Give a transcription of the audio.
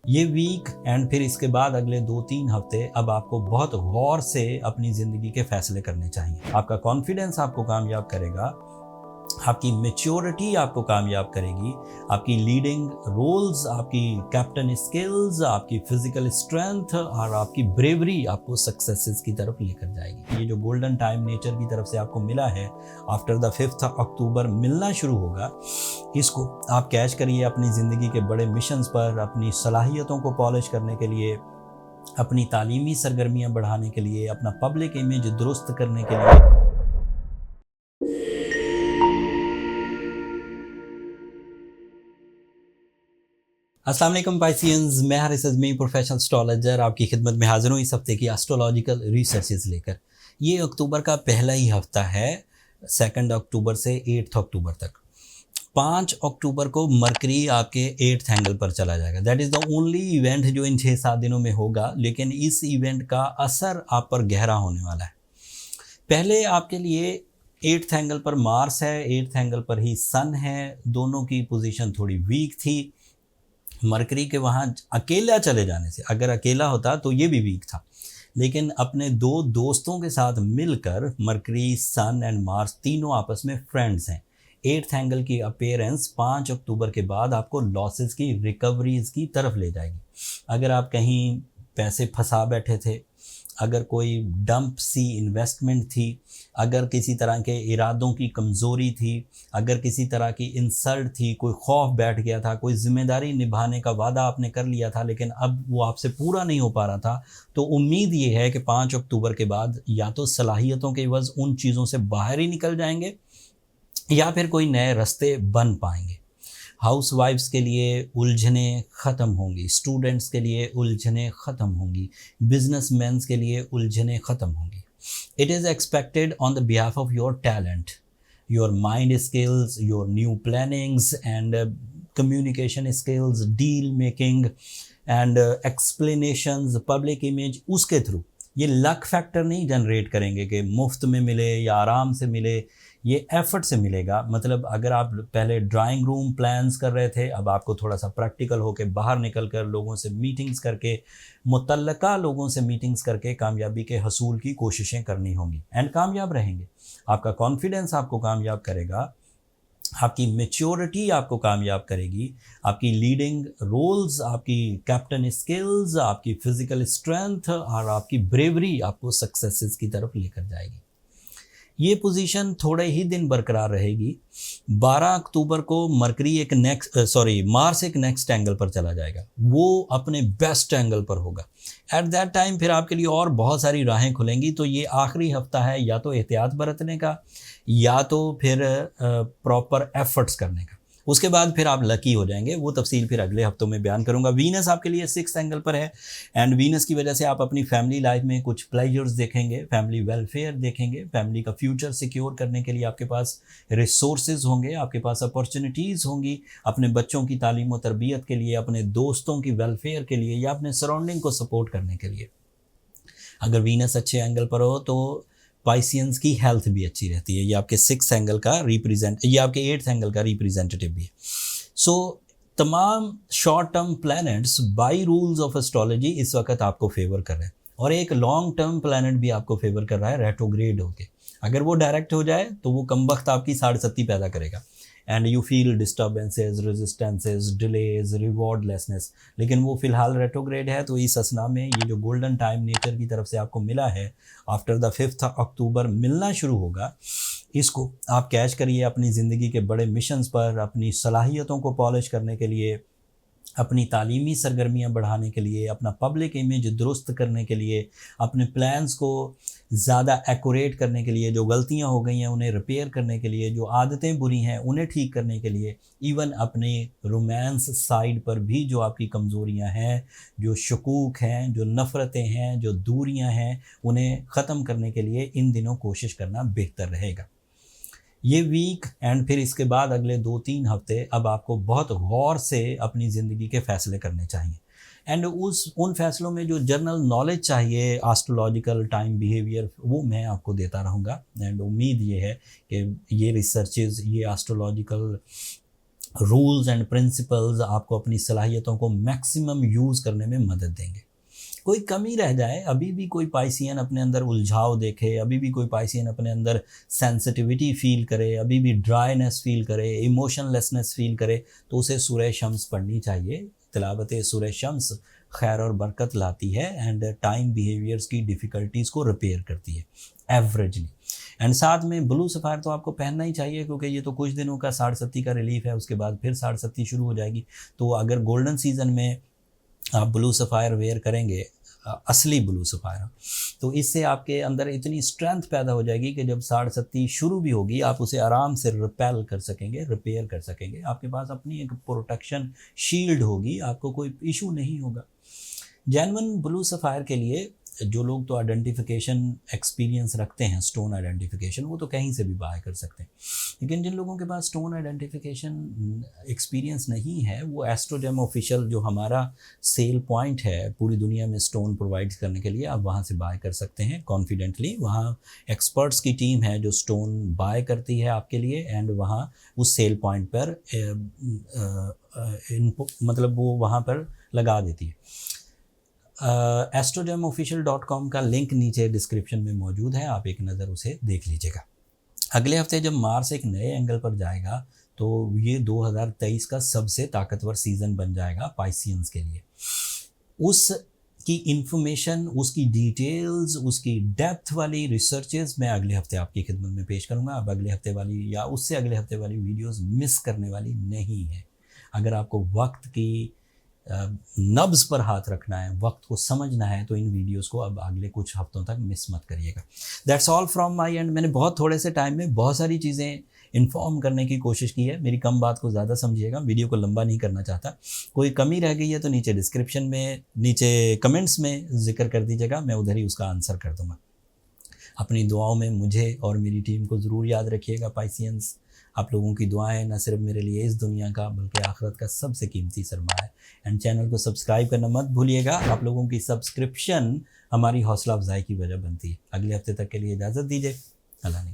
ये week and फिर इसके बाद अगले 2-3 हफ्ते अब आपको बहुत गौर से अपनी ज़िंदगी के फैसले करने चाहिए। आपका कॉन्फिडेंस आपको कामयाब करेगा, आपकी मैच्योरिटी आपको कामयाब करेगी, आपकी लीडिंग रोल्स, आपकी कैप्टन स्किल्स, आपकी फिजिकल स्ट्रेंथ और आपकी ब्रेवरी आपको सक्सेसेस की तरफ लेकर जाएगी। ये जो गोल्डन टाइम नेचर की तरफ से आपको मिला है, आफ्टर द 5 अक्टूबर मिलना शुरू होगा। इसको आप कैच करिए अपनी ज़िंदगी के बड़े मिशंस पर, अपनी सलाहियतों को पॉलिश करने के लिए, अपनी तालीमी सरगर्मियाँ बढ़ाने के लिए, अपना पब्लिक इमेज दुरुस्त करने के लिए। अस्सलाम वालेकुम पाइसियंस, मैं हारिस अज़मी प्रोफेशनल एस्ट्रोलॉजर आपकी खिदमत में हाजिर हूँ इस हफ्ते की एस्ट्रोलॉजिकल रिसर्चेज लेकर। ये अक्टूबर का पहला ही हफ्ता है, 2 अक्टूबर से 8 अक्टूबर तक। 5 अक्टूबर को मरकरी आपके 8th एंगल पर चला जाएगा। That is the only event जो इन 6-7 दिनों में होगा, लेकिन इस इवेंट का असर आप पर गहरा होने वाला है। पहले आपके लिए 8th एंगल पर मार्स है, 8th एंगल पर ही सन है। दोनों की पोजीशन थोड़ी वीक थी। मरकरी के वहाँ अकेला चले जाने से, अगर अकेला होता तो ये भी वीक था, लेकिन अपने दो दोस्तों के साथ मिलकर मरकरी, सन एंड मार्स तीनों आपस में फ्रेंड्स हैं। 8th एंगल की अपीयरेंस 5 अक्टूबर के बाद आपको लॉसेस की रिकवरीज की तरफ ले जाएगी। अगर आप कहीं पैसे फंसा बैठे थे, अगर कोई डंप सी इन्वेस्टमेंट थी, अगर किसी तरह के इरादों की कमज़ोरी थी, अगर किसी तरह की इंसल्ट थी, कोई खौफ बैठ गया था, कोई ज़िम्मेदारी निभाने का वादा आपने कर लिया था लेकिन अब वो आपसे पूरा नहीं हो पा रहा था, तो उम्मीद ये है कि 5 अक्टूबर के बाद या तो सलाहियतों के एवज़ उन चीज़ों से बाहर ही निकल जाएंगे या फिर कोई नए रास्ते बन पाएंगे। हाउस वाइफ्स के लिए उलझनें ख़त्म होंगी, स्टूडेंट्स के लिए उलझनें ख़त्म होंगी, बिजनेसमैन के लिए उलझनें ख़त्म होंगी। It is expected on the behalf of your talent, your mind skills, your new plannings and communication skills, deal making and explanations, public image, उसके थ्रू ये लक फैक्टर नहीं जनरेट करेंगे कि मुफ्त में मिले या आराम से मिले, ये एफर्ट से मिलेगा। मतलब अगर आप पहले ड्राइंग रूम प्लान्स कर रहे थे, अब आपको थोड़ा सा प्रैक्टिकल होकर बाहर निकल कर लोगों से मीटिंग्स करके, मुतल्लका लोगों से मीटिंग्स करके कामयाबी के हसूल की कोशिशें करनी होंगी एंड कामयाब रहेंगे। आपका कॉन्फिडेंस आपको कामयाब करेगा, आपकी मैच्योरिटी आपको कामयाब करेगी, आपकी लीडिंग रोल्स, आपकी कैप्टन स्किल्स, आपकी फिजिकल स्ट्रेंथ और आपकी ब्रेवरी आपको सक्सेसेस की तरफ लेकर जाएगी। ये पोजीशन थोड़े ही दिन बरकरार रहेगी। 12 अक्टूबर को मरकरी मार्स एक नेक्स्ट एंगल पर चला जाएगा, वो अपने बेस्ट एंगल पर होगा। एट दैट टाइम फिर आपके लिए और बहुत सारी राहें खुलेंगी। तो ये आखिरी हफ्ता है या तो एहतियात बरतने का या तो फिर प्रॉपर एफर्ट्स करने का। उसके बाद फिर आप लकी हो जाएंगे, वो तफसील फिर अगले हफ्तों में बयान करूंगा। वीनस आपके लिए 6th एंगल पर है एंड वीनस की वजह से आप अपनी फैमिली लाइफ में कुछ प्लेजर्स देखेंगे, फैमिली वेलफेयर देखेंगे, फैमिली का फ्यूचर सिक्योर करने के लिए आपके पास रिसोर्सेज होंगे, आपके पास अपॉर्चुनिटीज़ होंगी, अपने बच्चों की तालीम और तरबियत के लिए, अपने दोस्तों की वेलफेयर के लिए या अपने सराउंडिंग को सपोर्ट करने के लिए। अगर वीनस अच्छे एंगल पर हो तो पाइसियंस की हेल्थ भी अच्छी रहती है। ये आपके 6th एंगल का ये आपके 8th एंगल का रिप्रेजेंटेटिव भी है। सो तमाम short term planets by rules of astrology इस वक्त आपको फेवर कर रहे हैं और एक लॉन्ग टर्म प्लैनेट भी आपको फेवर कर रहा है रेट्रोग्रेड होके। अगर वो डायरेक्ट हो जाए तो वो कम वक्त आपकी 7.5 पैदा करेगा and you feel disturbances, resistances, delays, rewardlessness. लेकिन वो फिलहाल रेट्रोग्रेड है, तो इस असना में ये जो गोल्डन टाइम नेचर की तरफ से आपको मिला है, आफ्टर द 5 अक्टूबर मिलना शुरू होगा। इसको आप कैच करिए अपनी ज़िंदगी के बड़े मिशंस पर, अपनी सलाहियतों को पॉलिश करने के लिए, अपनी तालीमी सरगर्मियाँ बढ़ाने के लिए, अपना पब्लिक इमेज दुरुस्त करने के लिए, अपने प्लान्स को ज़्यादा एक्यूरेट करने के लिए, जो गलतियाँ हो गई हैं उन्हें रिपेयर करने के लिए, जो आदतें बुरी हैं उन्हें ठीक करने के लिए, इवन अपने रोमांस साइड पर भी जो आपकी कमज़ोरियाँ हैं, जो शकूक हैं, जो नफ़रतें हैं, जो दूरियाँ हैं, उन्हें ख़त्म करने के लिए इन दिनों कोशिश करना बेहतर रहेगा। ये वीक एंड फिर इसके बाद अगले 2-3 हफ्ते अब आपको बहुत गौर से अपनी ज़िंदगी के फ़ैसले करने चाहिए एंड उन फैसलों में जो जर्नल नॉलेज चाहिए, एस्ट्रोलॉजिकल टाइम बिहेवियर, वो मैं आपको देता रहूँगा। एंड उम्मीद ये है कि ये रिसर्चेज, ये एस्ट्रोलॉजिकल रूल्स एंड प्रिंसिपल्स आपको अपनी सलाहियतों को मैक्सिमम यूज़ करने में मदद देंगे। कोई कमी रह जाए, अभी भी कोई पाइसियन अपने अंदर उलझाव देखे, अभी भी कोई पाइसियन अपने अंदर सेंसिटिविटी फील करे, अभी भी ड्राइनेस फील करे, इमोशनलेसनेस फील करे, तो उसे सूरह शम्स पढ़नी चाहिए। तिलावत सूरह शम्स खैर और बरकत लाती है एंड टाइम बिहेवियर्स की डिफ़िकल्टीज़ को रिपेयर करती है एवरेजली। एंड साथ में ब्लू सफ़ायर तो आपको पहनना ही चाहिए, क्योंकि ये तो कुछ दिनों का 60-70 का रिलीफ है, उसके बाद फिर 60-70 शुरू हो जाएगी। तो अगर गोल्डन सीज़न में आप ब्लू सफ़ायर वेयर करेंगे, असली ब्लू सफ़ायर, तो इससे आपके अंदर इतनी स्ट्रेंथ पैदा हो जाएगी कि जब 60-70 शुरू भी होगी आप उसे आराम से रिपेल कर सकेंगे, रिपेयर कर सकेंगे। आपके पास अपनी एक प्रोटेक्शन शील्ड होगी, आपको कोई इशू नहीं होगा। जेन्युइन ब्लू सफ़ायर के लिए जो लोग तो आइडेंटिफिकेशन एक्सपीरियंस रखते हैं, स्टोन आइडेंटिफिकेशन, वो तो कहीं से भी बाय कर सकते हैं। लेकिन जिन लोगों के पास स्टोन आइडेंटिफिकेशन एक्सपीरियंस नहीं है, वो एस्ट्रोजेम ऑफिशियल जो हमारा सेल पॉइंट है पूरी दुनिया में स्टोन प्रोवाइड करने के लिए, आप वहाँ से बाय कर सकते हैं कॉन्फिडेंटली। वहाँ एक्सपर्ट्स की टीम है जो स्टोन बाय करती है आपके लिए, एंड वहाँ उस सेल पॉइंट पर मतलब वो वहाँ पर लगा देती है। astrogemofficial.com का लिंक नीचे डिस्क्रिप्शन में मौजूद है, आप एक नज़र उसे देख लीजिएगा। अगले हफ्ते जब मार्स एक नए एंगल पर जाएगा तो ये 2023 का सबसे ताकतवर सीज़न बन जाएगा पाइसियंस के लिए। उसकी इंफॉर्मेशन, उसकी डिटेल्स, उसकी डेप्थ वाली रिसर्चेस मैं अगले हफ्ते आपकी खिदमत में पेश करूँगा। अब अगले हफ्ते वाली या उससे अगले हफ्ते वाली वीडियोस मिस करने वाली नहीं है। अगर आपको वक्त की नब्ज़ पर हाथ रखना है, वक्त को समझना है, तो इन वीडियोस को अब अगले कुछ हफ्तों तक मिस मत करिएगा। That's all from my and. मैंने बहुत थोड़े से टाइम में बहुत सारी चीज़ें इन्फॉर्म करने की कोशिश की है। मेरी कम बात को ज़्यादा समझिएगा, वीडियो को लंबा नहीं करना चाहता। कोई कमी रह गई है तो नीचे डिस्क्रिप्शन में, नीचे कमेंट्स में ज़िक्र कर दीजिएगा, मैं उधर ही उसका आंसर कर दूँगा। अपनी दुआओं में मुझे और मेरी टीम को ज़रूर याद रखिएगा पाइसियंस। आप लोगों की दुआएं न सिर्फ मेरे लिए इस दुनिया का बल्कि आखिरत का सबसे कीमती सरमाया है। एंड चैनल को सब्सक्राइब करना मत भूलिएगा, आप लोगों की सब्सक्रिप्शन हमारी हौसला अफजाई की वजह बनती है। अगले हफ्ते तक के लिए इजाज़त दीजिए। अल्लाह ने